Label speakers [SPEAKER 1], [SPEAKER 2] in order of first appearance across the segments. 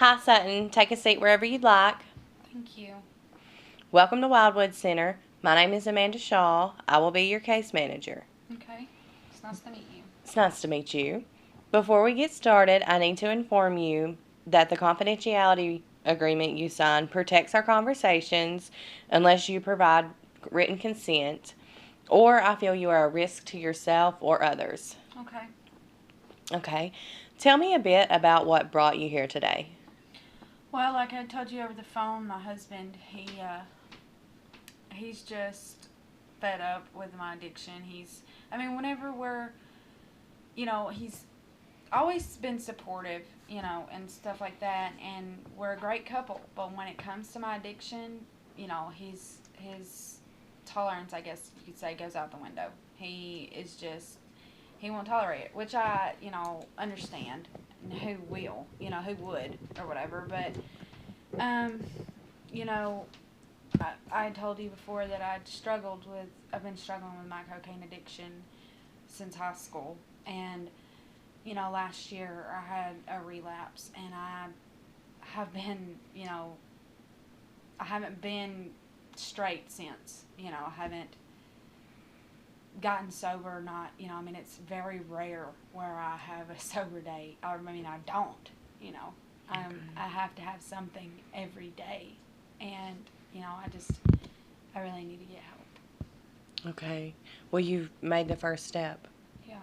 [SPEAKER 1] Hi, Sutton. Take a seat wherever you'd like.
[SPEAKER 2] Thank you.
[SPEAKER 1] Welcome to Wildwood Center. My name is Amanda Shaw. I will be your case manager.
[SPEAKER 2] Okay. It's nice to meet you.
[SPEAKER 1] It's nice to meet you. Before we get started, I need to inform you that the confidentiality agreement you signed protects our conversations unless you provide written consent, or I feel you are a risk to yourself or others.
[SPEAKER 2] Okay.
[SPEAKER 1] Okay. Tell me a bit about what brought you here today.
[SPEAKER 2] Well, like I told you over the phone, my husband, he's just fed up with my addiction. Whenever he's always been supportive, and stuff like that, and we're a great couple. But when it comes to my addiction, his tolerance, I guess you could say, goes out the window. He won't tolerate it, which I, understand. Who will, who would, or whatever. But, um, you know, I told you before that I've been struggling with my cocaine addiction since high school. And, last year I had a relapse, and have been, I haven't been straight since. I haven't gotten sober. Not, it's very rare where I have a sober day. I don't, you know. I have to have something every day. And, I really need to get help.
[SPEAKER 1] Okay. Well, you've made the first step.
[SPEAKER 2] Yeah.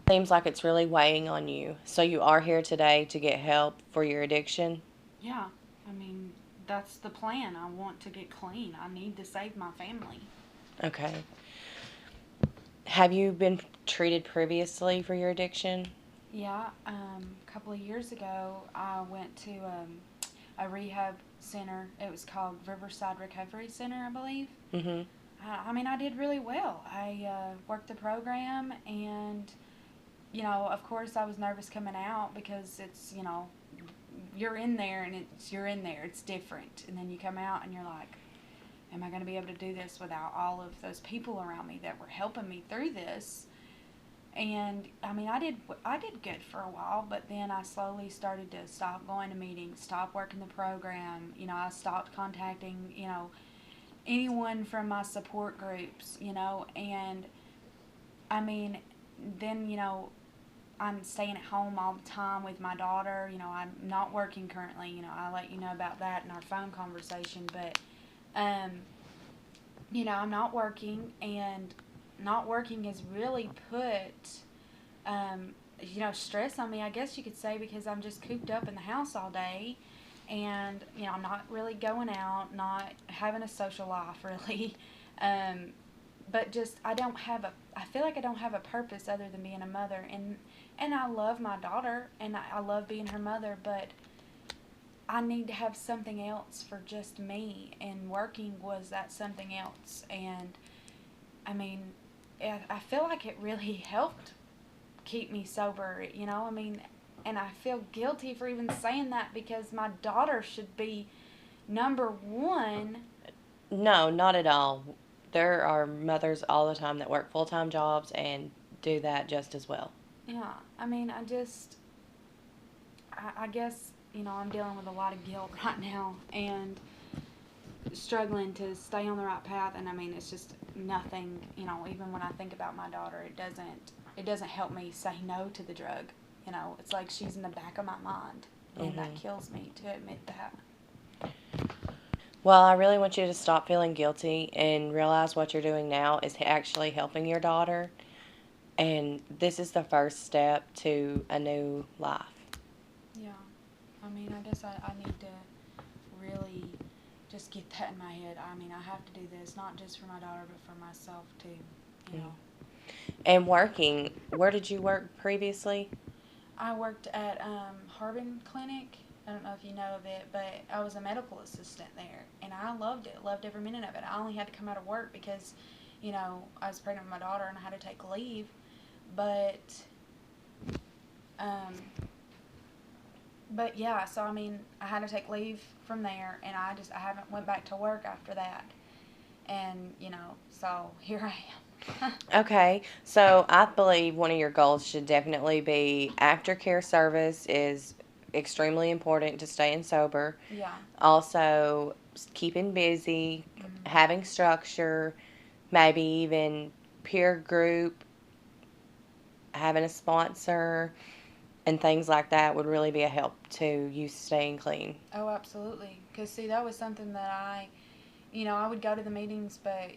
[SPEAKER 1] Seems like it's really weighing on you. So you are here today to get help for your addiction?
[SPEAKER 2] Yeah. I mean, that's the plan. I want to get clean. I need to save my family.
[SPEAKER 1] Okay. Have you been treated previously for your addiction?
[SPEAKER 2] Yeah. A couple of years ago, I went to a rehab center. It was called Riverside Recovery Center, I believe.
[SPEAKER 1] Mm-hmm.
[SPEAKER 2] I did really well. I worked the program, and, of course, I was nervous coming out because it's, you're in there and you're in there. It's different. And then you come out and you're like, am I going to be able to do this without all of those people around me that were helping me through this? And I did good for a while, but then I slowly started to stop going to meetings, stop working the program. I stopped contacting, anyone from my support groups, and I mean, then, I'm staying at home all the time with my daughter. I'm not working currently. I let you know about that in our phone conversation, but, um, I'm not working, and not working has really put, stress on me, I guess you could say, because I'm just cooped up in the house all day. And, I'm not really going out, not having a social life, really. Um, but just, I feel like I don't have a purpose other than being a mother. And I love my daughter, and I love being her mother, but I need to have something else for just me. And working was that something else. And, I mean, I feel like it really helped keep me sober, and I feel guilty for even saying that because my daughter should be number one.
[SPEAKER 1] No, not at all. There are mothers all the time that work full-time jobs and do that just as well.
[SPEAKER 2] Yeah, I guess, I'm dealing with a lot of guilt right now, and struggling to stay on the right path. And it's just nothing, even when I think about my daughter, it doesn't help me say no to the drug. It's like she's in the back of my mind, and that
[SPEAKER 1] Mm-hmm.
[SPEAKER 2] kills me to admit that.
[SPEAKER 1] Well, I really want you to stop feeling guilty and realize what you're doing now is actually helping your daughter. And this is the first step to a new life.
[SPEAKER 2] Yeah. I guess I need to really just get that in my head. I have to do this, not just for my daughter, but for myself, too. You know.
[SPEAKER 1] And working, where did you work previously?
[SPEAKER 2] I worked at Harbin Clinic. I don't know if you know of it, but I was a medical assistant there, and I loved it. Loved every minute of it. I only had to come out of work because, I was pregnant with my daughter and I had to take leave. But, um, but yeah. So I had to take leave from there, and I haven't went back to work after that. And so here I am.
[SPEAKER 1] Okay, so I believe one of your goals should definitely be aftercare service is extremely important to staying sober.
[SPEAKER 2] Yeah.
[SPEAKER 1] Also, keeping busy,
[SPEAKER 2] Mm-hmm.
[SPEAKER 1] having structure, maybe even peer group, having a sponsor, and things like that would really be a help to you staying clean.
[SPEAKER 2] Oh, absolutely. Because, see, that was something that I would go to the meetings, but,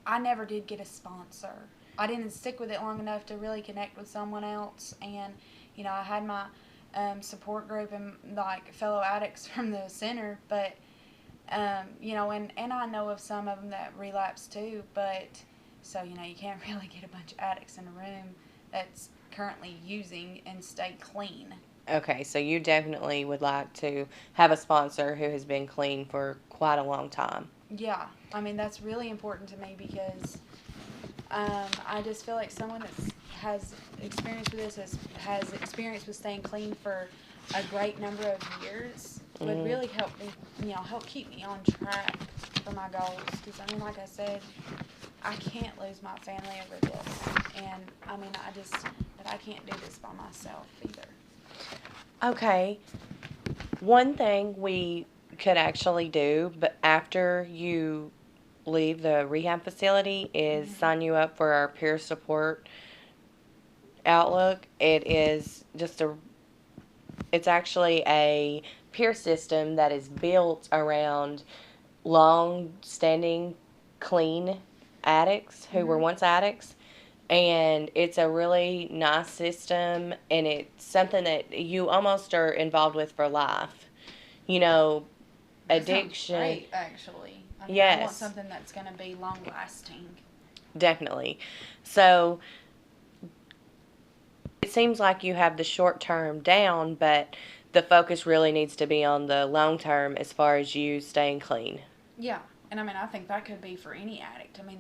[SPEAKER 2] I never did get a sponsor. I didn't stick with it long enough to really connect with someone else. And, I had my support group and, like, fellow addicts from the center, but, and I know of some of them that relapse too, but, so, you can't really get a bunch of addicts in a room that's currently using and stay clean.
[SPEAKER 1] Okay, so you definitely would like to have a sponsor who has been clean for quite a long time.
[SPEAKER 2] Yeah, I mean that's really important to me because I just feel like someone that has experience with this has experience with staying clean for a great number of years would
[SPEAKER 1] Mm.
[SPEAKER 2] really help me, help keep me on track for my goals. Because I mean, like I said, I can't lose my family over this, and I mean, but I can't do this by myself either.
[SPEAKER 1] Okay, one thing we could actually do, but after you leave the rehab facility, is
[SPEAKER 2] Hmm.
[SPEAKER 1] sign you up for our peer support outlook. It's actually a peer system that is built around long standing clean addicts who were
[SPEAKER 2] Hmm.
[SPEAKER 1] once addicts, and it's a really nice system, and it's something that you almost are involved with for life. You know,
[SPEAKER 2] That sounds
[SPEAKER 1] addiction.
[SPEAKER 2] great, actually. I mean, I want
[SPEAKER 1] Yes,
[SPEAKER 2] something that's going to be long lasting.
[SPEAKER 1] definitely. So it seems like you have the short term down, but the focus really needs to be on the long term as far as you staying clean.
[SPEAKER 2] Yeah, and I mean, I think that could be for any addict. I mean,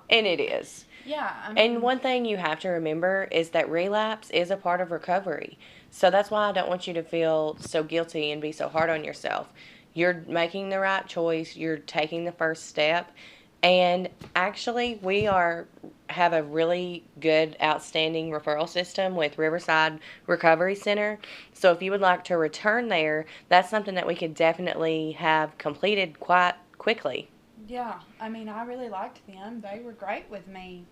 [SPEAKER 1] And it is.
[SPEAKER 2] yeah, I
[SPEAKER 1] And
[SPEAKER 2] mean,
[SPEAKER 1] one thing you have to remember is that relapse is a part of recovery. So that's why I don't want you to feel so guilty and be so hard on yourself. You're making the right choice, you're taking the first step. And actually, we are have a really good, outstanding referral system with Riverside Recovery Center. So if you would like to return there, that's something that we could definitely have completed quite quickly.
[SPEAKER 2] yeah, I mean, I really liked them. They were great with me,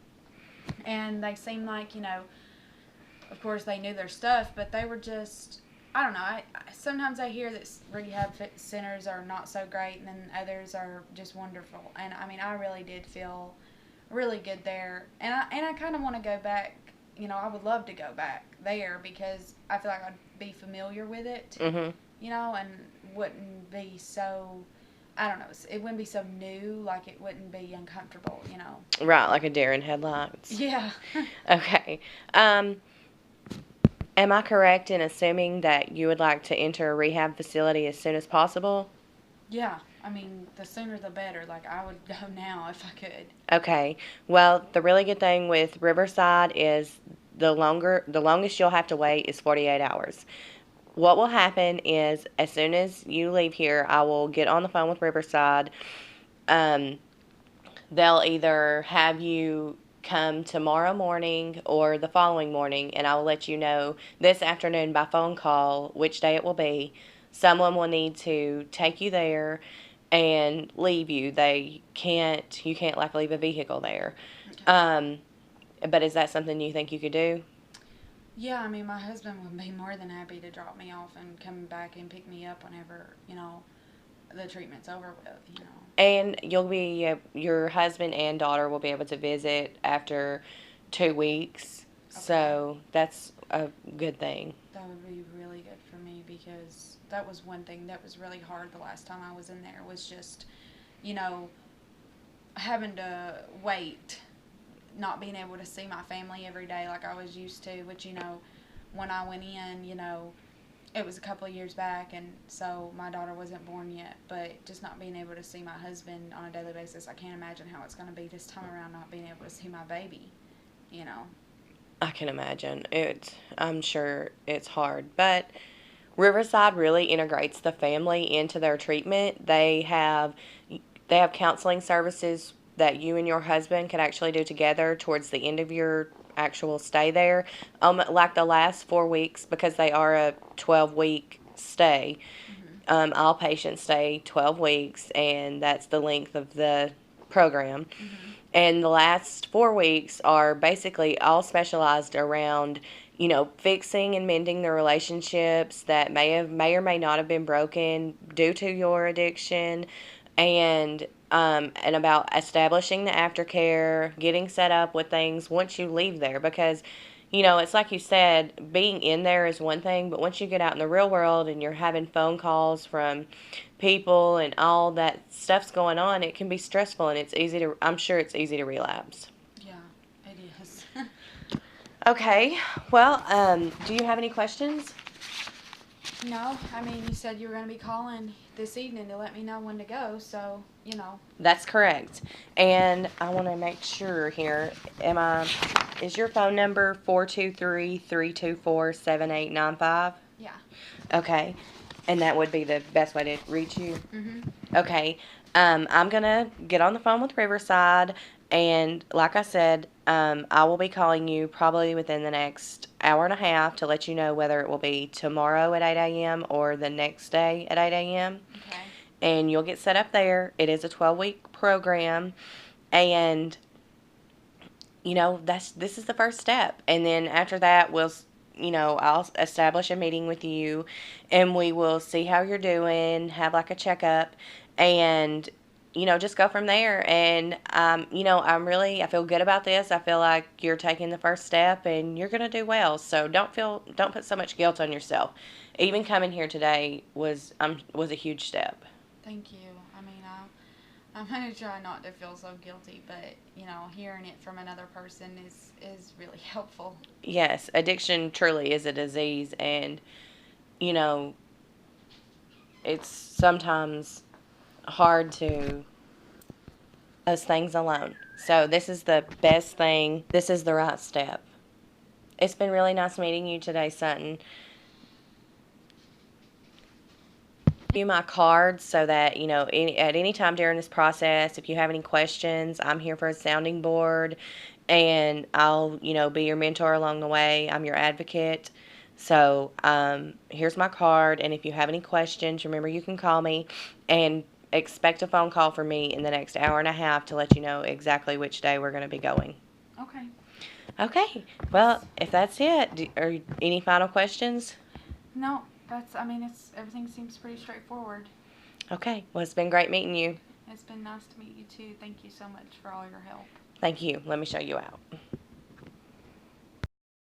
[SPEAKER 2] and they seemed like of course, they knew their stuff, but they were just. I don't know. Sometimes I hear that rehab centers are not so great, and then others are just wonderful. And I mean, I really did feel really good there, and I kind of want to go back. I would love to go back there because I feel like I'd be familiar with it,
[SPEAKER 1] Hmm.
[SPEAKER 2] and wouldn't be so. I don't know. It wouldn't be so new. Like it wouldn't be uncomfortable.
[SPEAKER 1] Right, like a deer in headlights.
[SPEAKER 2] Yeah.
[SPEAKER 1] Okay. Um, Am I correct in assuming that you would like to enter a rehab facility as soon as possible?
[SPEAKER 2] Yeah. I mean, the sooner the better. Like I would go now if I could.
[SPEAKER 1] Okay. Well, the really good thing with Riverside is the longest you'll have to wait is 48 hours. What will happen is as soon as you leave here, I will get on the phone with Riverside. Um, they'll either have you come tomorrow morning or the following morning, and I will let you know this afternoon by phone call which day it will be. Someone will need to take you there and leave you. You can't like leave a vehicle there.
[SPEAKER 2] Okay.
[SPEAKER 1] Um, but is that something you think you could do?
[SPEAKER 2] Yeah, I mean, my husband would be more than happy to drop me off and come back and pick me up whenever the treatment's over with.
[SPEAKER 1] And your husband and daughter will be able to visit after 2 weeks.
[SPEAKER 2] Okay.
[SPEAKER 1] So that's a good thing.
[SPEAKER 2] That would be really good for me because that was one thing that was really hard the last time I was in there was just, you know, having to wait, not being able to see my family every day like I was used to, which, when I went in, it was a couple of years back, and so my daughter wasn't born yet, but just not being able to see my husband on a daily basis, I can't imagine how it's going to be this time around not being able to see my baby, you know.
[SPEAKER 1] I can imagine. I'm sure it's hard, but Riverside really integrates the family into their treatment. They have counseling services that you and your husband could actually do together towards the end of your actual stay there. Like the last 4 weeks, because they are a 12-week stay,
[SPEAKER 2] Mm-hmm.
[SPEAKER 1] all patients stay 12 weeks, and that's the length of the program.
[SPEAKER 2] Mm-hmm.
[SPEAKER 1] And the last 4 weeks are basically all specialized around, fixing and mending the relationships that may or may not have been broken due to your addiction, and about establishing the aftercare, getting set up with things once you leave there. Because, it's like you said, being in there is one thing, but once you get out in the real world and you're having phone calls from people and all that stuff's going on, it can be stressful, and I'm sure it's easy to relapse.
[SPEAKER 2] Yeah, it is.
[SPEAKER 1] Okay, well, do you have any questions?
[SPEAKER 2] No, I mean, you said you were going to be calling this evening to let me know when to go, so,
[SPEAKER 1] That's correct. And I want to make sure here, is your phone number 423-324-7895?
[SPEAKER 2] Yeah.
[SPEAKER 1] Okay, and that would be the best way to reach you?
[SPEAKER 2] Mm-hmm.
[SPEAKER 1] Okay. I'm going to get on the phone with Riverside, and like I said, I will be calling you probably within the next hour and a half to let you know whether it will be tomorrow at 8 a.m. or the next day at 8 a.m.
[SPEAKER 2] Okay.
[SPEAKER 1] And you'll get set up there. It is a 12-week program, and this is the first step. And then after that, I'll establish a meeting with you, and we will see how you're doing, have like a checkup, and just go from there. And I feel good about this. I feel like you're taking the first step, and you're gonna do well. So don't put so much guilt on yourself. Even coming here today was a huge step.
[SPEAKER 2] Thank you. I mean, I'm going to try not to feel so guilty, but, hearing it from another person is really helpful.
[SPEAKER 1] Yes, addiction truly is a disease, and you know it's sometimes hard to those things alone. So this is the best thing. This is the right step. It's been really nice meeting you today, Sutton. You my card so that at any time during this process, if you have any questions, I'm here for a sounding board, and I'll be your mentor along the way. I'm your advocate. So here's my card, and if you have any questions, remember you can call me, and expect a phone call from me in the next hour and a half to let you know exactly which day we're going to be going.
[SPEAKER 2] Okay.
[SPEAKER 1] Okay. Well, if that's it, are any final questions?
[SPEAKER 2] No, everything seems pretty straightforward.
[SPEAKER 1] Okay. Well, it's been great meeting you.
[SPEAKER 2] It's been nice to meet you too. Thank you so much for all your help.
[SPEAKER 1] Thank you. Let me show you out.